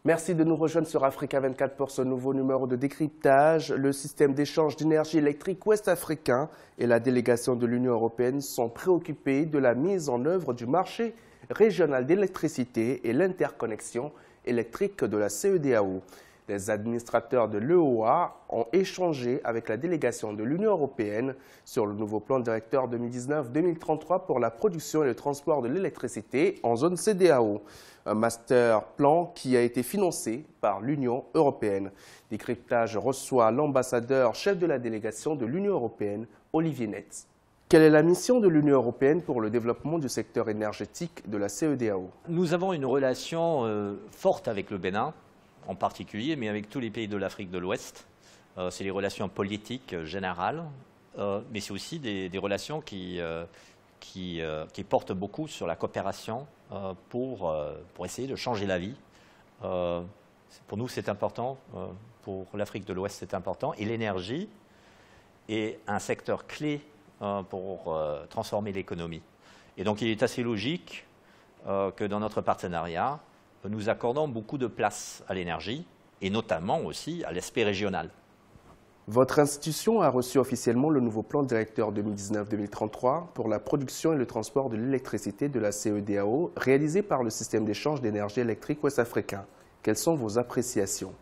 Merci de nous rejoindre sur Africa 24 pour ce nouveau numéro de décryptage. Le système d'échange d'énergie électrique ouest-africain et la délégation de l'Union européenne sont préoccupés de la mise en œuvre du marché régional d'électricité et l'interconnexion électrique de la CEDEAO. Les administrateurs de l'EOA ont échangé avec la délégation de l'Union européenne sur le nouveau plan directeur 2019-2033 pour la production et le transport de l'électricité en zone CEDEAO. Un master plan qui a été financé par l'Union européenne. Décryptage reçoit l'ambassadeur chef de la délégation de l'Union européenne, Olivier Netz. Quelle est la mission de l'Union européenne pour le développement du secteur énergétique de la CEDEAO? Nous avons une relation forte avec le Bénin, en particulier, mais avec tous les pays de l'Afrique de l'Ouest. C'est les relations politiques générales, mais c'est aussi des relations qui portent beaucoup sur la coopération pour essayer de changer la vie. Pour nous, c'est important. Pour l'Afrique de l'Ouest, c'est important. Et l'énergie est un secteur clé pour transformer l'économie. Et donc, il est assez logique que dans notre partenariat, nous accordons beaucoup de place à l'énergie et notamment aussi à l'aspect régional. Votre institution a reçu officiellement le nouveau plan directeur 2019-2033 pour la production et le transport de l'électricité de la CEDEAO réalisé par le système d'échange d'énergie électrique ouest-africain. Quelles sont vos appréciations?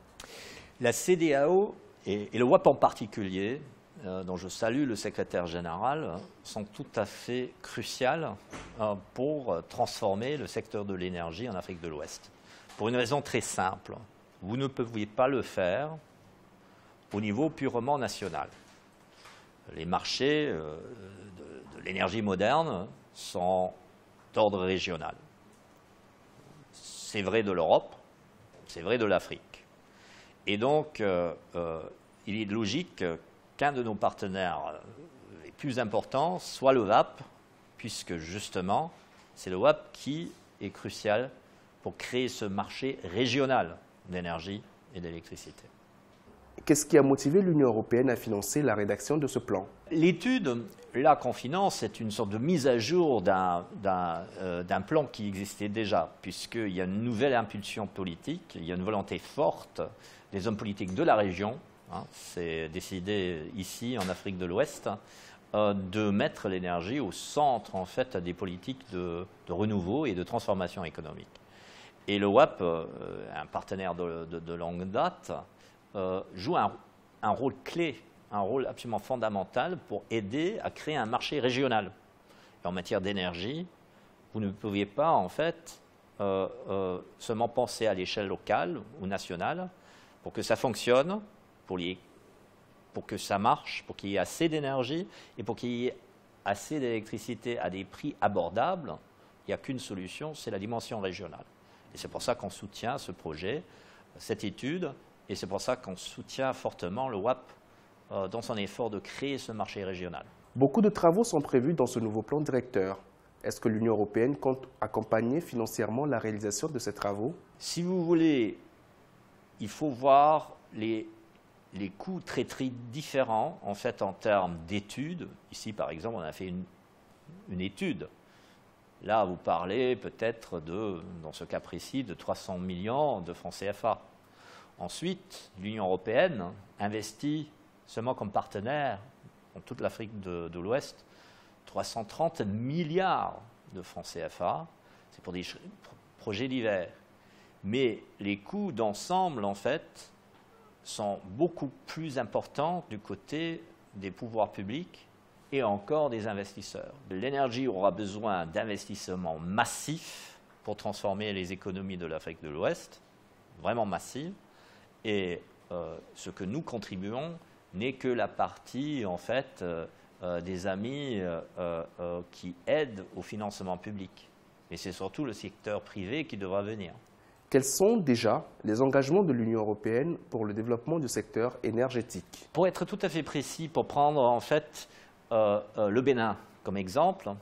La CEDEAO et le WAP en particulier, dont je salue le secrétaire général, sont tout à fait cruciales pour transformer le secteur de l'énergie en Afrique de l'Ouest. Pour une raison très simple, vous ne pouviez pas le faire au niveau purement national. Les marchés de l'énergie moderne sont d'ordre régional. C'est vrai de l'Europe, c'est vrai de l'Afrique. Et donc, il est logique qu'un de nos partenaires les plus importants soit le WAP, puisque justement, c'est le WAP qui est crucial pour créer ce marché régional d'énergie et d'électricité. Qu'est-ce qui a motivé l'Union européenne à financer la rédaction de ce plan? L'étude, là qu'on finance, c'est une sorte de mise à jour d'un plan qui existait déjà, puisqu'il y a une nouvelle impulsion politique, il y a une volonté forte des hommes politiques de la région, c'est décidé ici en Afrique de l'Ouest, de mettre l'énergie au centre en fait des politiques de renouveau et de transformation économique. Et le WAP, un partenaire de longue date, joue un rôle clé, un rôle absolument fondamental pour aider à créer un marché régional. Et en matière d'énergie, vous ne pouviez pas en fait seulement penser à l'échelle locale ou nationale pour que ça fonctionne, pour que ça marche, pour qu'il y ait assez d'énergie et pour qu'il y ait assez d'électricité à des prix abordables. Il n'y a qu'une solution, c'est la dimension régionale. Et c'est pour ça qu'on soutient ce projet, cette étude, et c'est pour ça qu'on soutient fortement le WAP dans son effort de créer ce marché régional. Beaucoup de travaux sont prévus dans ce nouveau plan directeur. Est-ce que l'Union européenne compte accompagner financièrement la réalisation de ces travaux? Si vous voulez, il faut voir les coûts très différents en fait en termes d'études. Ici, par exemple, on a fait une étude. Là, vous parlez peut-être dans ce cas précis, de 300 millions de francs CFA. Ensuite, l'Union européenne investit seulement comme partenaire en toute l'Afrique de l'Ouest 330 milliards de francs CFA. C'est pour des projets divers. Mais les coûts d'ensemble, en fait, sont beaucoup plus importants du côté des pouvoirs publics et encore des investisseurs. L'énergie aura besoin d'investissements massifs pour transformer les économies de l'Afrique de l'Ouest, vraiment massifs. Et ce que nous contribuons n'est que la partie, en fait, des amis qui aident au financement public. Et c'est surtout le secteur privé qui devra venir. Quels sont déjà les engagements de l'Union européenne pour le développement du secteur énergétique? Pour être tout à fait précis, pour prendre en fait le Bénin comme exemple,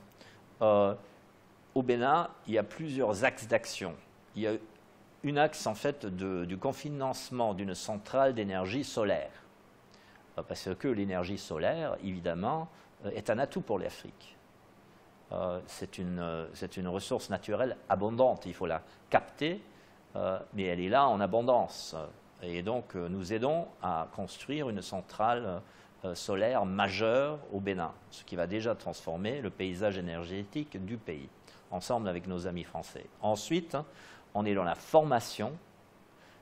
au Bénin, il y a plusieurs axes d'action. Il y a un axe en fait du cofinancement d'une centrale d'énergie solaire. Parce que l'énergie solaire, évidemment, est un atout pour l'Afrique. C'est une ressource naturelle abondante, il faut la capter mais elle est là en abondance. Et donc, nous aidons à construire une centrale solaire majeure au Bénin, ce qui va déjà transformer le paysage énergétique du pays, ensemble avec nos amis français. Ensuite, on est dans la formation,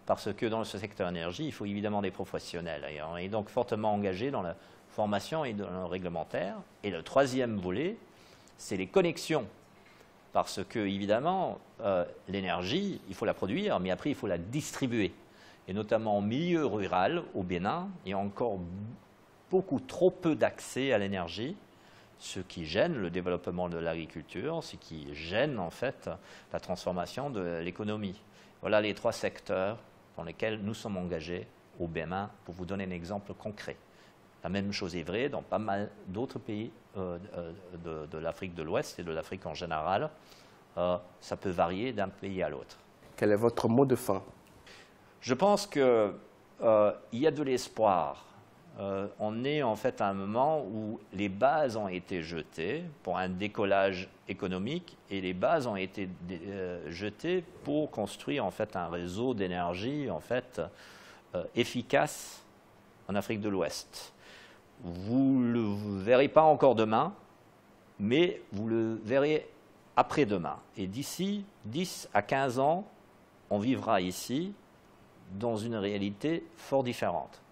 parce que dans ce secteur énergie, il faut évidemment des professionnels. Et on est donc fortement engagé dans la formation et dans le réglementaire. Et le troisième volet, c'est les connexions. Parce que, évidemment, l'énergie, il faut la produire, mais après, il faut la distribuer. Et notamment en milieu rural, au Bénin, il y a encore beaucoup trop peu d'accès à l'énergie, ce qui gêne le développement de l'agriculture, ce qui gêne en fait la transformation de l'économie. Voilà les 3 secteurs dans lesquels nous sommes engagés au Bénin, pour vous donner un exemple concret. La même chose est vraie dans pas mal d'autres pays de l'Afrique de l'Ouest et de l'Afrique en général. Ça peut varier d'un pays à l'autre. Quel est votre mot de fin? Je pense qu'il y a de l'espoir. On est en fait à un moment où les bases ont été jetées pour un décollage économique et les bases ont été jetées pour construire en fait un réseau d'énergie en fait efficace en Afrique de l'Ouest. Vous ne le verrez pas encore demain, mais vous le verrez après-demain. Et d'ici 10 à 15 ans, on vivra ici dans une réalité fort différente.